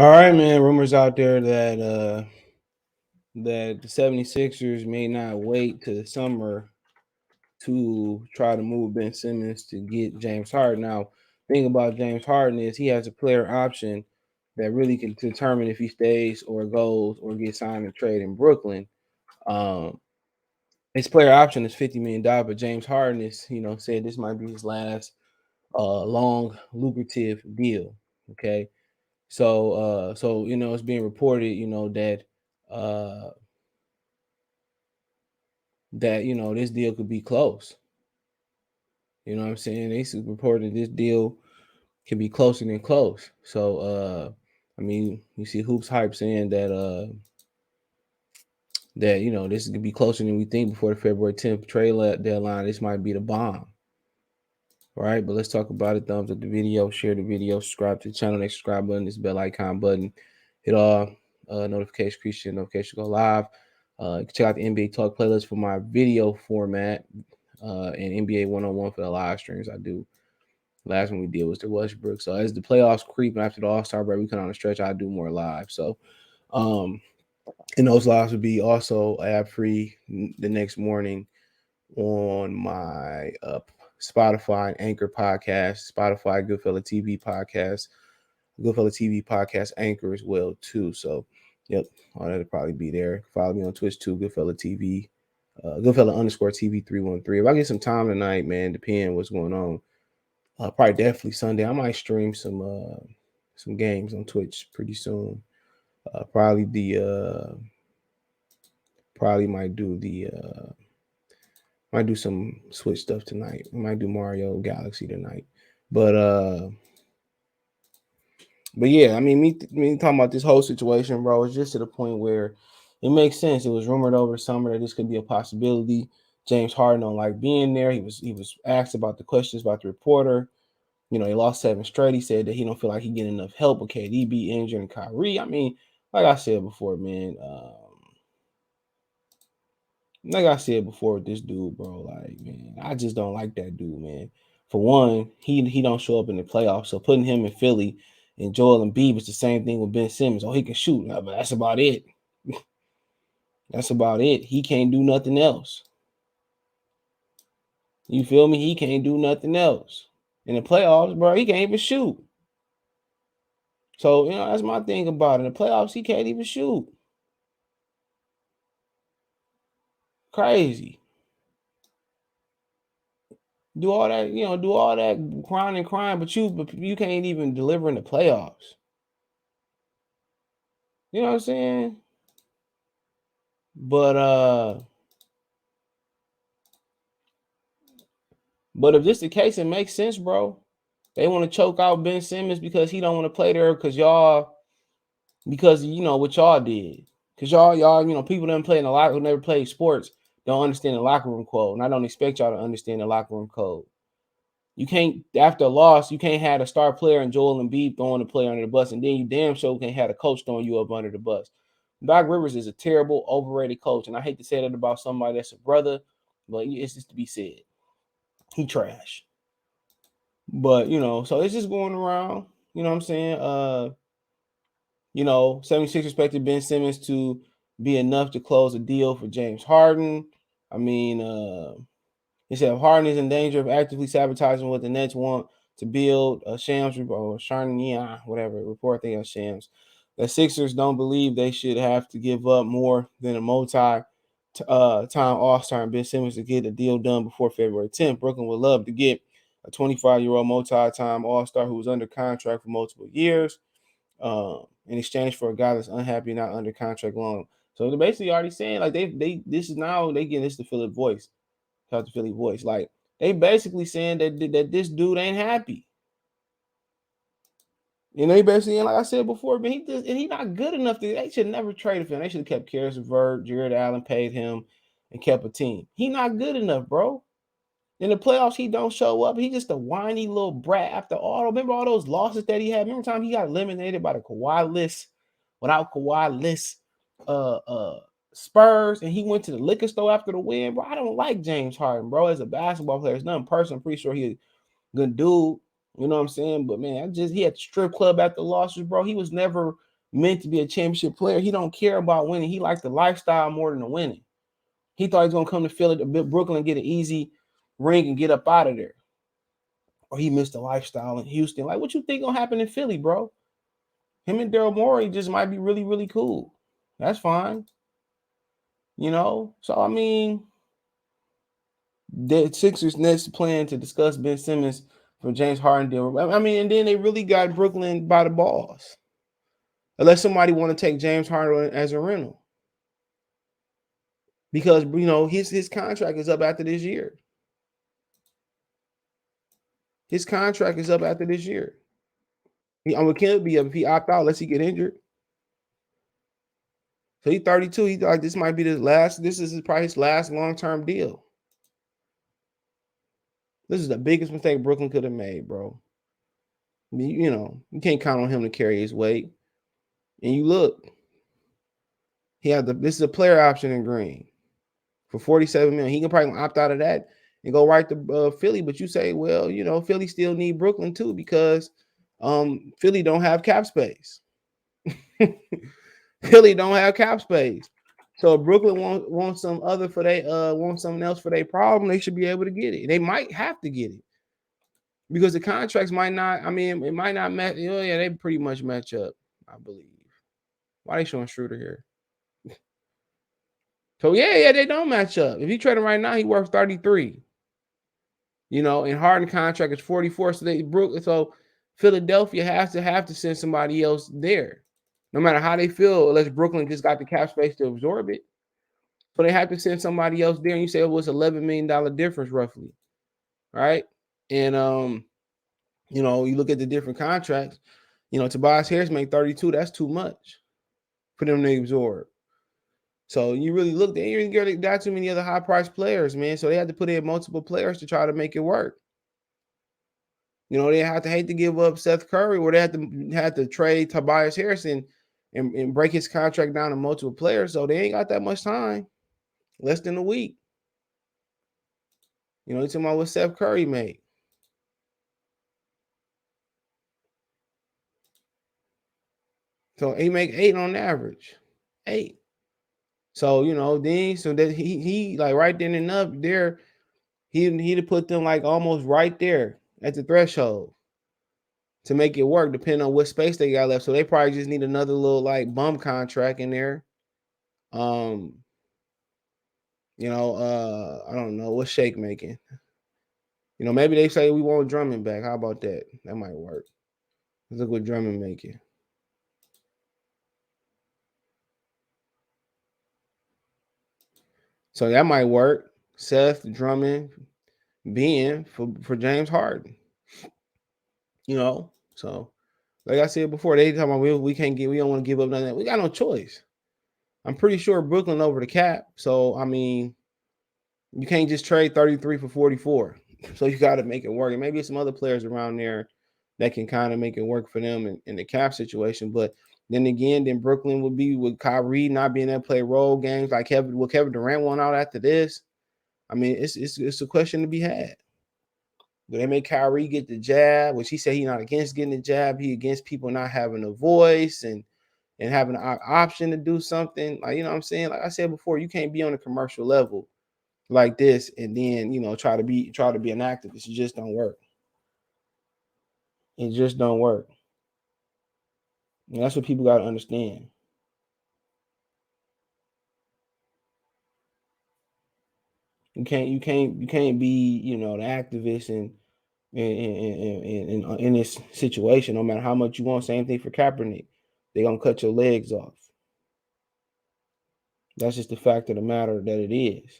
All right, man. Rumors out there that the 76ers may not wait to the summer to try to move Ben Simmons to get James Harden. Now, thing about James Harden is he has a player option that really can determine if he stays or goes or gets signed and trade in Brooklyn. Um, his player option is $50 million, but James Harden is, said this might be his last long lucrative deal. Okay. So it's being reported, uh this deal could be close. You know what I'm saying? They reported this deal can be closer than close. So I mean, you see Hoops Hype saying that this could be closer than we think before the February 10th trade deadline. This might be the bomb. All right, but let's talk about it. Thumbs up the video, share the video, subscribe to the channel, next subscribe button, this bell icon button, hit all notifications, create notification, go live. You can check out the NBA Talk playlist for my video format and NBA 101 for the live streams I do. Last one we did was the Westbrook. So as the playoffs creep and after the All-Star break, we come on the stretch, I do more live. So um and those lives would be also ad free the next morning on my Spotify Anchor podcast, Spotify Goodfella TV podcast, Goodfella TV podcast Anchor as well too. So, yep, all that'll probably be there. Follow me on Twitch too, Goodfella TV, Goodfella underscore TV 313. If I get some time tonight, man, depending what's going on, probably definitely Sunday. I might stream some games on Twitch pretty soon. Probably the probably might do some Switch stuff tonight. We might do Mario Galaxy tonight. But uh but yeah, I mean me talking about this whole situation, bro, it's just to the point where it makes sense. It was rumored over the summer that this could be a possibility. James Harden don't like being there. He was asked about the questions about the reporter. He lost 7 straight. He said that he don't feel like he getting enough help with KD be injured and Kyrie. I mean, like I said before, man, like I said before with this dude, bro, like, man, I just don't like that dude, man. For one, he don't show up in the playoffs. So putting him in Philly and Joel Embiid is the same thing with Ben Simmons. Oh, he can shoot, but that's about it. That's about it. He can't do nothing else. You feel me? He can't do nothing else. In the playoffs, bro, he can't even shoot. So, that's my thing about it. In the playoffs, he can't even shoot. Crazy. Do all that crying and crying, but you can't even deliver in the playoffs. You know what I'm saying? But but if this the case, it makes sense, bro. They want to choke out Ben Simmons because he don't want to play there because what y'all did. Because y'all, people that play in the locker who never played sports don't understand the locker room code. And I don't expect y'all to understand the locker room code. You can't, after a loss, you can't have a star player and Joel Embiid throwing the player under the bus, and then you damn sure can't have a coach throwing you up under the bus. Doc Rivers is a terrible, overrated coach, and I hate to say that about somebody that's a brother, but it's just to be said. He trash. But, so it's just going around, you know what I'm saying? 76 expected Ben Simmons to be enough to close a deal for James Harden. I mean, he said Harden is in danger of actively sabotaging what the Nets want to build. Shams or Sharnia, whatever report they are Shams. The Sixers don't believe they should have to give up more than a time All-Star and Ben Simmons to get a deal done before February 10th. Brooklyn would love to get a 25-year-old multi-time All-Star who was under contract for multiple years in exchange for a guy that's unhappy, not under contract long. So they're basically already saying like this is now they getting this to Philly voice. Shout out to Philly voice. Like they basically saying that this dude ain't happy. He basically, and like I said before, man, he not good enough. They should never traded for him. They should have kept Karis LeVert, Jared Allen, paid him, and kept a team. He not good enough, bro. In the playoffs, he don't show up. He just a whiny little brat. After all, remember all those losses that he had. Remember the time he got eliminated by the Kawhi list, without Kawhi list, Spurs, and he went to the liquor store after the win, bro. I don't like James Harden, bro. As a basketball player, it's nothing personal. I'm pretty sure he's a good dude. You know what I'm saying? But man, he had the strip club after losses, bro. He was never meant to be a championship player. He don't care about winning. He likes the lifestyle more than the winning. He thought he was gonna come to Philly, Brooklyn, get an easy ring and get up out of there. Or he missed the lifestyle in Houston. Like, what you think gonna happen in Philly, bro? Him and Daryl Morey just might be really, really cool. That's fine. So I mean, the Sixers next plan to discuss Ben Simmons for James Harden deal. I mean, and then they really got Brooklyn by the balls. Unless somebody want to take James Harden as a rental. Because his contract is up after this year. His contract is up after this year. Can't be up if he opt out unless he get injured. So he's 32. He like this might be the last. This is probably his last long-term deal. This is the biggest mistake Brooklyn could have made, bro. You can't count on him to carry his weight. And you look, this is a player option in green for $47 million. He can probably opt out of that and go right to Philly. But you say, well, Philly still need Brooklyn too because Philly don't have cap space. Philly don't have cap space. So if Brooklyn want some other for they want something else for their problem, they should be able to get it. They might have to get it because the contracts might not. I mean, it might not match. Yeah, they pretty much match up, I believe. Why they showing Schroeder here? So yeah, they don't match up. If you trade him right now, he worth 33. And Harden contract is 44. So Philadelphia has to send somebody else there, no matter how they feel. Unless Brooklyn just got the cap space to absorb it, so they have to send somebody else there. And you say it was $11 million difference roughly, right? And you look at the different contracts. Tobias Harris made 32. That's too much for them to absorb. So you really look, they ain't got too many other high-priced players, man. So they had to put in multiple players to try to make it work. They have to hate to give up Seth Curry, or they had to trade Tobias Harrison and break his contract down to multiple players. So they ain't got that much time, less than a week. You're talking about what Seth Curry made. So he make 8 on average, 8. So so that he like right then and up there, he'd put them like almost right there at the threshold to make it work, depending on what space they got left. So they probably just need another little like bum contract in there. I don't know what's Shake making. Maybe they say we want Drummond back. How about that? That might work. Let's look what Drummond making. So that might work. Seth, Drummond, Ben for James Harden. So like I said before, they talking about we don't want to give up none of that. We got no choice. I'm pretty sure Brooklyn over the cap. So I mean, you can't just trade 33 for 44. So you got to make it work. And maybe some other players around there that can kind of make it work for them in the cap situation. But then again, Brooklyn would be with Kyrie not being able to play role games like Kevin Durant want out after this. I mean, it's a question to be had. Do they make Kyrie get the jab, which he said he's not against getting the jab. He against people not having a voice and having an option to do something. Like, you know what I'm saying? Like I said before, you can't be on a commercial level like this and then, try to be an activist. It just don't work. It just don't work. And that's what people got to understand. You can't be, the activist in this situation, no matter how much you want. Same thing for Kaepernick. They're gonna cut your legs off. That's just the fact of the matter that it is.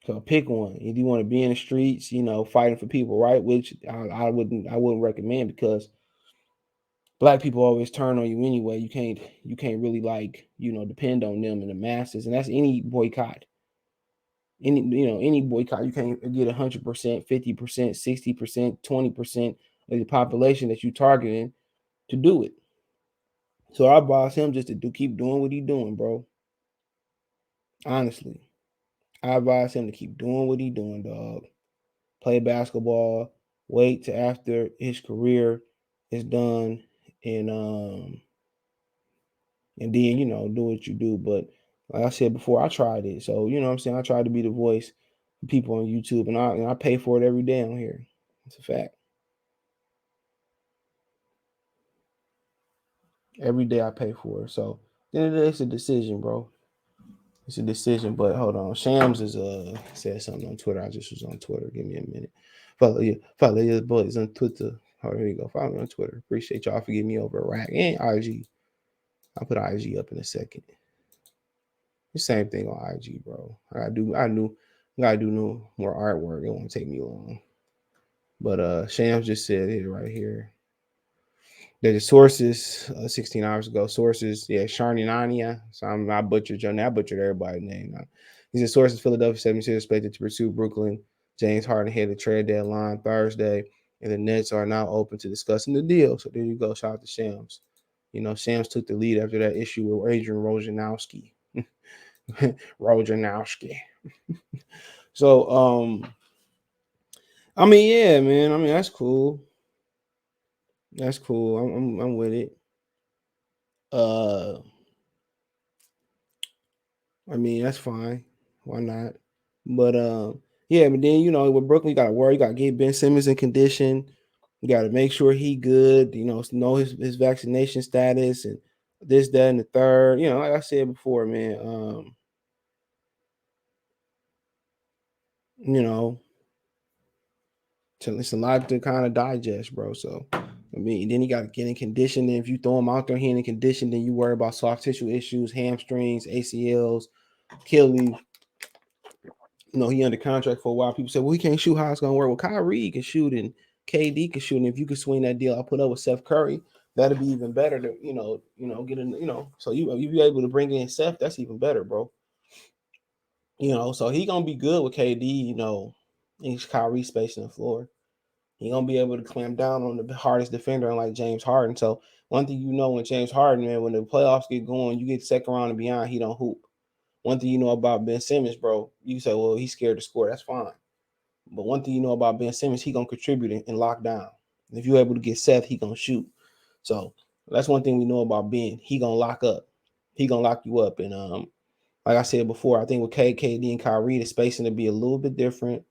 So pick one. If you want to be in the streets, fighting for people, right? Which I wouldn't recommend because Black people always turn on you anyway. You can't really depend on them and the masses, and that's any boycott. Any boycott, you can't get 100%, 50%, 60%, 20% of the population that you targeting to do it. So I advise him just to keep doing what he's doing, bro. Honestly, I advise him to keep doing what he's doing, dog. Play basketball. Wait till after his career is done, and and then do what you do. But like I said before, I tried it, so you know what I'm saying. I tried to be the voice for people on YouTube, and I pay for it every day on here. It's a fact. Every day I pay for it. So then it's a decision, bro. It's a decision. But hold on, Shams is said something on Twitter. I just was on Twitter. Give me a minute. Follow your boys on Twitter. Oh, here you go. Follow me on Twitter. Appreciate y'all for getting me over rack and IG. I'll put IG up in a second. The same thing on IG, bro. I gotta do no more artwork. It won't take me long. But Shams just said it right here. There's the sources 16 hours ago. Sources, yeah, Sharninania. So I butchered your name. I butchered everybody's name. These are sources. Philadelphia 76 expected to pursue Brooklyn. James Harden hit the trade deadline Thursday, and the Nets are now open to discussing the deal. So there you go. Shout out to Shams. Shams took the lead after that issue with Adrian Wojnarowski. Wojnarowski. So I mean, yeah, man. I mean, that's cool. That's cool. I'm with it. Uh I mean, that's fine. Why not? But yeah, but then with Brooklyn, you gotta worry, you gotta get Ben Simmons in condition. You gotta make sure he good, know his vaccination status and this, that, and the third. Like I said before, man, you know, it's a lot to kind of digest, bro. So I mean, then you gotta get in condition. And if you throw him out there, he in condition, then you worry about soft tissue issues, hamstrings, ACLs, Achilles. He under contract for a while. People say, well, he can't shoot. How it's gonna work? Well, Kyrie can shoot and KD can shoot. And if you can swing that deal, I'll put up with Seth Curry. That'd be even better to get in. So you be able to bring in Seth. That's even better, bro. So he gonna be good with KD. In Kyrie spacing the floor. He gonna be able to clamp down on the hardest defender like James Harden. So one thing when James Harden, man, when the playoffs get going, you get second round and beyond, he don't hoop. One thing you know about Ben Simmons, bro, you say, well, he's scared to score. That's fine. But one thing you know about Ben Simmons, he gonna contribute and lock down. And if you're able to get Seth, he gonna shoot. So that's one thing we know about Ben. He gonna lock up. He gonna lock you up. And like I said before, I think with KD and Kyrie, the spacing to be a little bit different.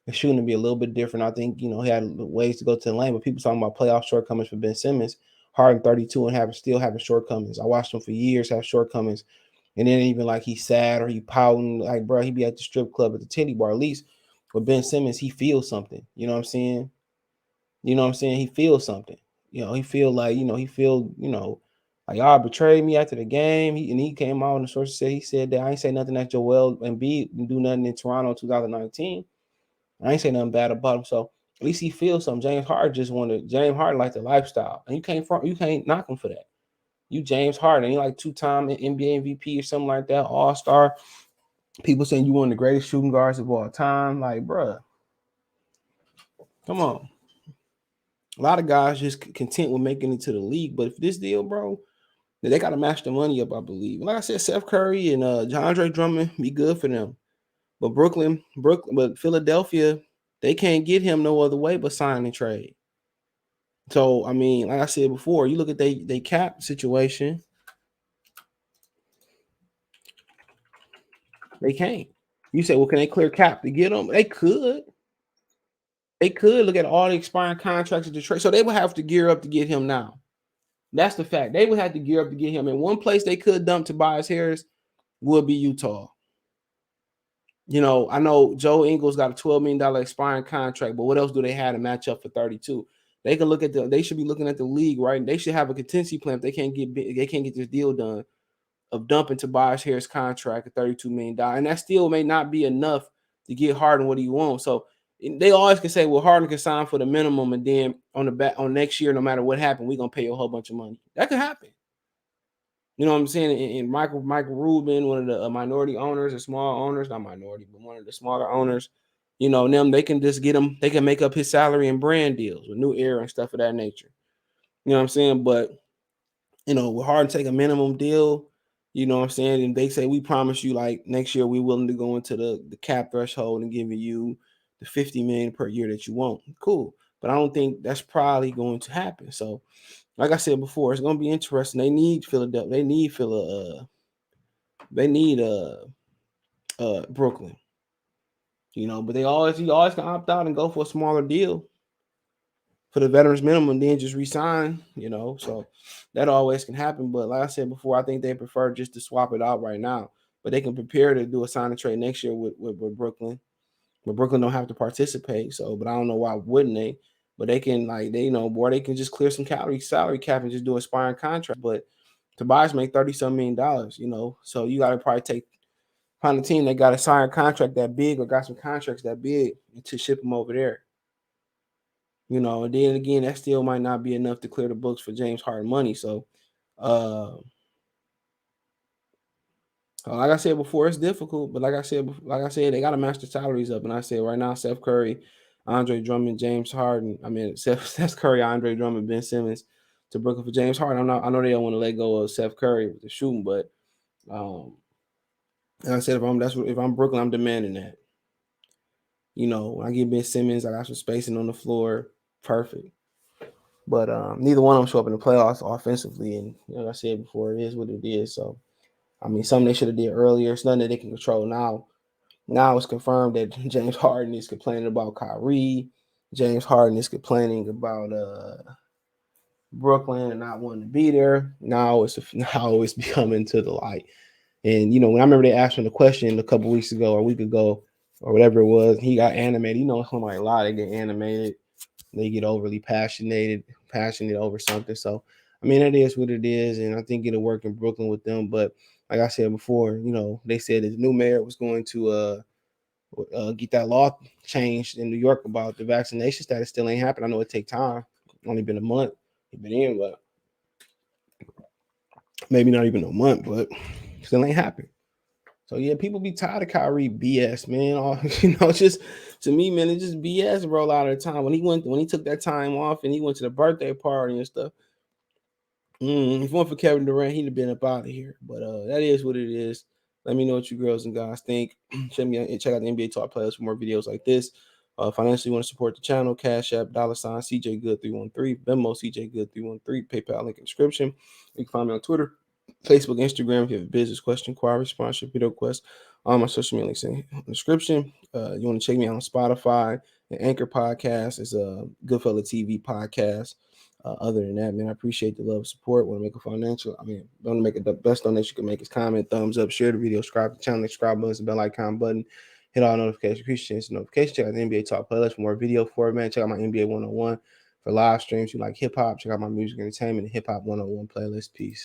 The shooting to be a little bit different. I think he had ways to go to the lane, but people talking about playoff shortcomings for Ben Simmons. Harden 32 and still having shortcomings. I watched him for years have shortcomings, and then even like he's sad or he pouting, like bro, he be at the strip club at the titty bar. At least with Ben Simmons, he feels something. You know what I'm saying? He feels something. He feel like he feel like y'all betrayed me after the game. He came out and the source said that I ain't say nothing that Joel Embiid didn't do nothing in Toronto 2019. I ain't say nothing bad about him. So at least he feels something. James Harden like the lifestyle, and you can't knock him for that. You James Harden, he like 2-time NBA MVP or something like that, All Star. People saying you one of the greatest shooting guards of all time. Like, bruh, come on. A lot of guys just content with making it to the league, but if this deal, bro, they got to match the money up, I believe. Like I said, Seth Curry and Andre Drummond be good for them, but but Philadelphia, they can't get him no other way but sign and trade. So I mean, like I said before, you look at they cap situation, they can't. You say, well, can they clear cap to get them? They could. They could look at all the expiring contracts of the trade. So they would have to gear up to get him now. That's the fact. They would have to gear up to get him. And one place they could dump Tobias Harris would be Utah. I know Joe Ingles got a $12 million expiring contract, but what else do they have to match up for 32? They can look at they should be looking at the league, right? They should have a contingency plan if they can't get this deal done of dumping Tobias Harris' contract at $32 million. And that still may not be enough to get Harden what he wants. So they always can say, well, Harden can sign for the minimum, and then on next year, no matter what happened, we're gonna pay you a whole bunch of money. That could happen. You know what I'm saying? And Michael Rubin, one of the minority owners or small owners, not minority, but one of the smaller owners, them, they can just get him, they can make up his salary and brand deals with New Era and stuff of that nature. You know what I'm saying? But with Harden take a minimum deal, you know what I'm saying? And they say, we promise you, like, next year we're willing to go into the cap threshold and giving you the $50 million per year that you want. Cool. But I don't think that's probably going to happen. So like I said before, it's gonna be interesting. They need Philadelphia. They need They need Brooklyn. But you always can opt out and go for a smaller deal for the veterans minimum, then just resign. So that always can happen. But like I said before, I think they prefer just to swap it out right now. But they can prepare to do a sign and trade next year with Brooklyn. But Brooklyn don't have to participate. So, but I don't know why wouldn't they? But they can boy, they can just clear some salary cap and just do expiring contract. But Tobias make $30-some million. So you gotta probably find a team that got a signed contract that big or got some contracts that big to ship them over there. And then again, that still might not be enough to clear the books for James Harden money. So, uh, like I said before, it's difficult. But like I said, they got to match the salaries up. And I say right now, Steph Curry, Andre Drummond, James Harden. I mean, Steph Curry, Andre Drummond, Ben Simmons to Brooklyn for James Harden. I know they don't want to let go of Steph Curry with the shooting, but like I said, if I'm Brooklyn, I'm demanding that. When I get Ben Simmons, I got some spacing on the floor, perfect. But neither one of them show up in the playoffs offensively, and like I said before, it is what it is. So I mean, something they should have did earlier. It's nothing that they can control now. Now it's confirmed that James Harden is complaining about Kyrie. James Harden is complaining about Brooklyn and not wanting to be there. Now it's becoming to the light. And when I remember they asked him the question a couple weeks ago or a week ago or whatever it was, he got animated. Somebody lie, they get animated. They get overly passionate over something. So, I mean, it is what it is, and I think it'll work in Brooklyn with them. But like I said before, they said the new mayor was going to get that law changed in New York about the vaccination status. Still ain't happened. I know it take time. Only been a month. It's been in, but maybe not even a month, but still ain't happened. So yeah, people be tired of Kyrie BS, man. It's just to me, man, it's just BS, bro. A lot of the time when he took that time off and he went to the birthday party and stuff. If it weren't for Kevin Durant, he'd have been up out of here. But that is what it is. Let me know what you girls and guys think. Check out the NBA Talk Players for more videos like this. Financially, want to support the channel? Cash App, $ CJ Good 313, Venmo CJ Good 313, PayPal link in the description. You can find me on Twitter, Facebook, Instagram. If you have a business question, inquiry, sponsorship, video request, all my social media links in the description. You want to check me out on Spotify and Anchor Podcast. It's a Goodfella TV podcast. Other than that, man, I appreciate the love and support. Want to make want to make it the best donation you can make is comment, thumbs up, share the video, subscribe to the channel, subscribe button, the bell icon button, hit all notifications. Appreciate the notifications. Check out the NBA Talk playlist for more video format. Check out my NBA 101 for live streams. You like hip hop? Check out my music entertainment and hip hop 101 playlist. Peace.